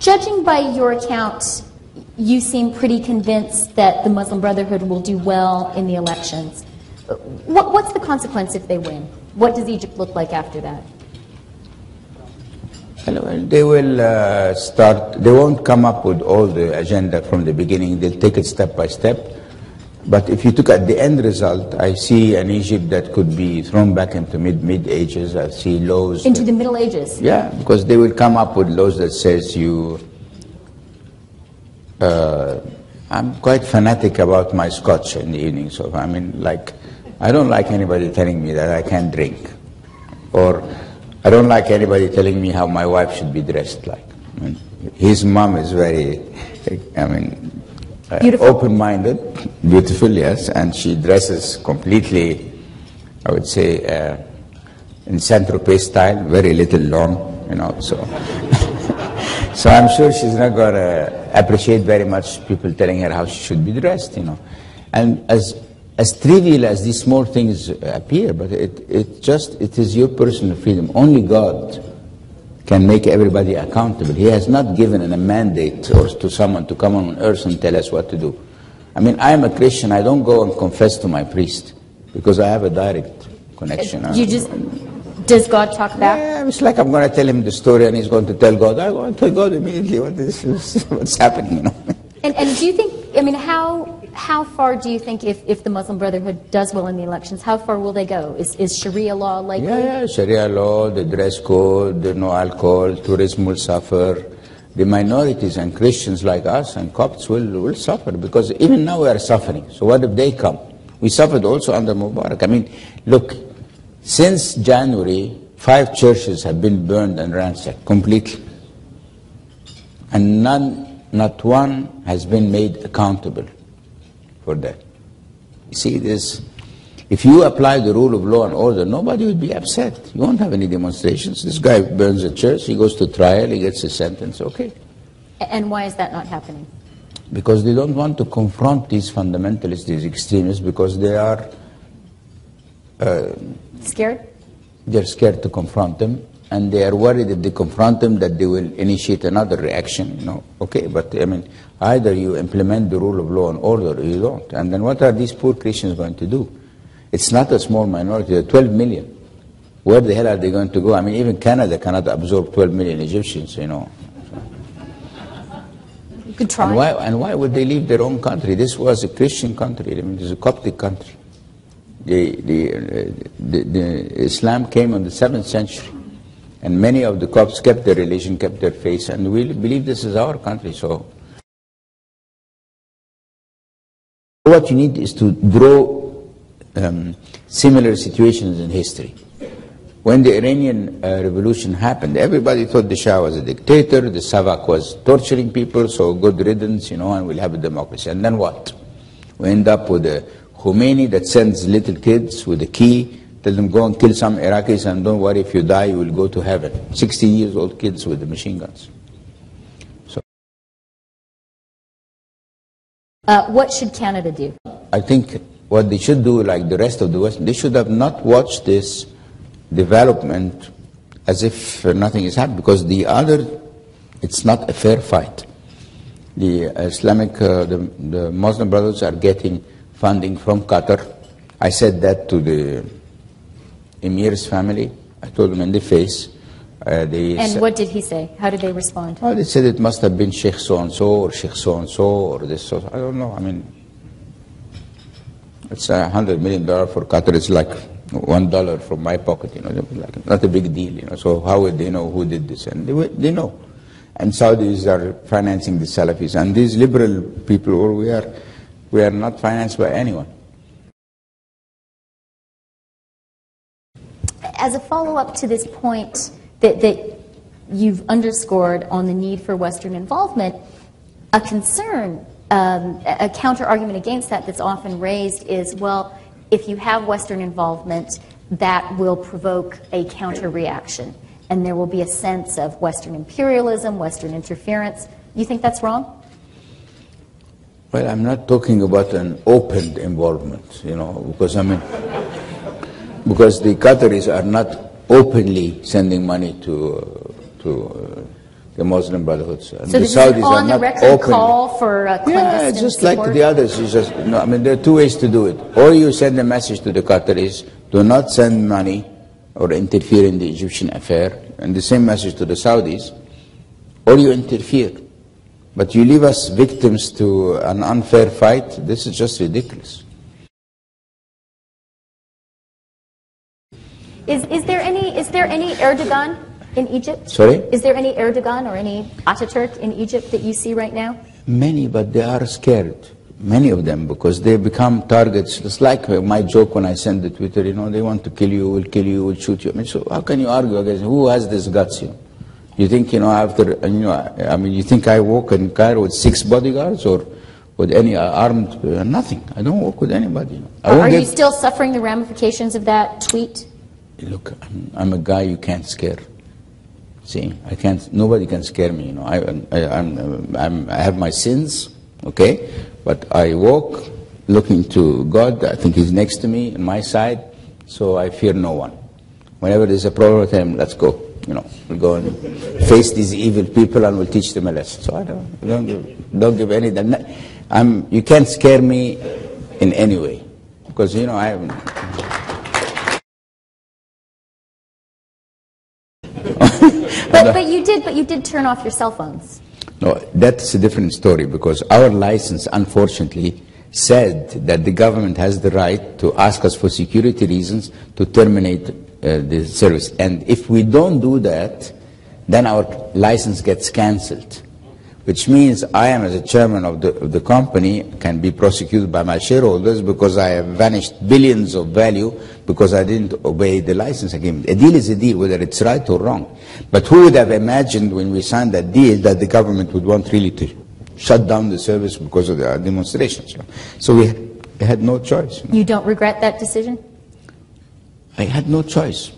Judging by your account, you seem pretty convinced that the Muslim Brotherhood will do well in the elections. What's the consequence if they win? What does Egypt look like after that? They will they won't come up with all the agenda from the beginning. They'll take it step by step. But if you look at the end result, I see an Egypt that could be thrown back into mid ages. I see laws. Into the Middle Ages? Yeah, because they will come up with laws that says you... I'm quite fanatic about my scotch in the evening. So, I mean, like, I don't like anybody telling me that I can't drink. Or... I don't like anybody telling me how my wife should be dressed like. I mean, his mom is very, open-minded, beautiful, yes, and she dresses completely, I would say, in Saint-Tropez style, very little long, you know, so. So I'm sure she's not going to appreciate very much people telling her how she should be dressed, you know. And as trivial as these small things appear, but it is your personal freedom. Only God can make everybody accountable. He has not given a mandate or to someone to come on earth and tell us what to do. I mean, I am a Christian. I don't go and confess to my priest because I have a direct connection. Does God talk back? Yeah, it's like I'm going to tell him the story and he's going to tell God. I want to tell God immediately what's happening, you know. And do you think, I mean, how far do you think if the Muslim Brotherhood does well in the elections, how far will they go? Is Sharia law likely? Yeah, Sharia law, the dress code, the no alcohol, tourism will suffer. The minorities and Christians like us and Copts will suffer because even now we are suffering. So what if they come? We suffered also under Mubarak. I mean, look, since January, 5 churches have been burned and ransacked completely. And not one has been made accountable for that. You see this, if you apply the rule of law and order, nobody would be upset. You won't have any demonstrations. This guy burns a church, he goes to trial, he gets a sentence, okay. And why is that not happening? Because they don't want to confront these fundamentalists, these extremists, because they are... scared? They're scared to confront them, and they are worried if they confront them that they will initiate another reaction, you know. Okay, but I mean, either you implement the rule of law and order or you don't. And then what are these poor Christians going to do? It's not a small minority, they're 12 million. Where the hell are they going to go? I mean, even Canada cannot absorb 12 million Egyptians, you know. You could try. And why would they leave their own country? This was a Christian country, I mean, it's a Coptic country. The Islam came in the 7th century. And many of the Copts kept their religion, kept their faith, and we believe this is our country. So what you need is to draw similar situations in history. When the Iranian revolution happened, everybody thought the Shah was a dictator, the Savak was torturing people, so good riddance, you know, and we'll have a democracy. And then what? We end up with a Khomeini that sends little kids with a key, tell them go and kill some Iraqis and don't worry, if you die you will go to heaven. 16 years old kids with the machine guns. So, what should Canada do? I think what they should do, like the rest of the West, they should have not watched this development as if nothing is happening, because it's not a fair fight. The Islamic, the Muslim brothers are getting funding from Qatar. I said that to the Emir's family. I told them in the face. And what did he say? How did they respond? Well, they said it must have been Sheikh so-and-so or Sheikh so-and-so or this so. I don't know. I mean, it's $100 million for Qatar. It's like $1 from my pocket, you know, like not a big deal, you know. So how would they know who did this? And they know. And Saudis are financing the Salafis, and these liberal people, or we are not financed by anyone. As a follow-up to this point that you've underscored on the need for Western involvement, a concern, a counter-argument against that that's often raised is, well, if you have Western involvement, that will provoke a counter-reaction, and there will be a sense of Western imperialism, Western interference. You think that's wrong? Well, I'm not talking about an open involvement, you know, because I mean, because the Qataris are not openly sending money to the Muslim Brotherhood. So this is an on-the-record call for clandestine just support? like the others. You just, no, I mean, there are two ways to do it. Or you send a message to the Qataris, do not send money or interfere in the Egyptian affair, and the same message to the Saudis, or you interfere. But you leave us victims to an unfair fight. This is just ridiculous. Is there any Erdogan in Egypt? Sorry? Is there any Erdogan or any Ataturk in Egypt that you see right now? Many, but they are scared. Many of them, because they become targets. It's like my joke when I send the Twitter, you know, they want to kill you, will kill you, will shoot you. I mean, so how can you argue against who has this guts, you know? You think, you know, after, you know, I mean, you think I walk in Cairo with 6 bodyguards or with any armed, nothing. I don't walk with anybody. You know. Are you still suffering the ramifications of that tweet? Look, I'm a guy you can't scare. See, I can't. Nobody can scare me. You know, I have my sins, okay, but I walk looking to God. I think He's next to me, on my side, so I fear no one. Whenever there's a problem with Him, let's go. You know, we'll go and face these evil people, and we'll teach them a lesson. So I don't give any. You can't scare me in any way, because you know I haven't. But you did turn off your cell phones. No, that's a different story, because our license, unfortunately, said that the government has the right to ask us for security reasons to terminate the service. And if we don't do that, then our license gets cancelled, which means I am, as a chairman of the company, can be prosecuted by my shareholders because I have vanished billions of value because I didn't obey the license agreement. A deal is a deal, whether it's right or wrong. But who would have imagined when we signed that deal that the government would want really to shut down the service because of the demonstrations? So we had no choice. You don't regret that decision? I had no choice.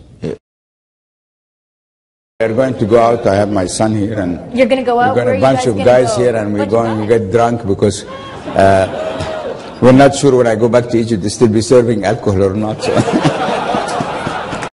We're going to go out. I have my son here, and you're going to go out. We've got a bunch of guys here, and we're going to get drunk because we're not sure when I go back to Egypt they still be serving alcohol or not. So.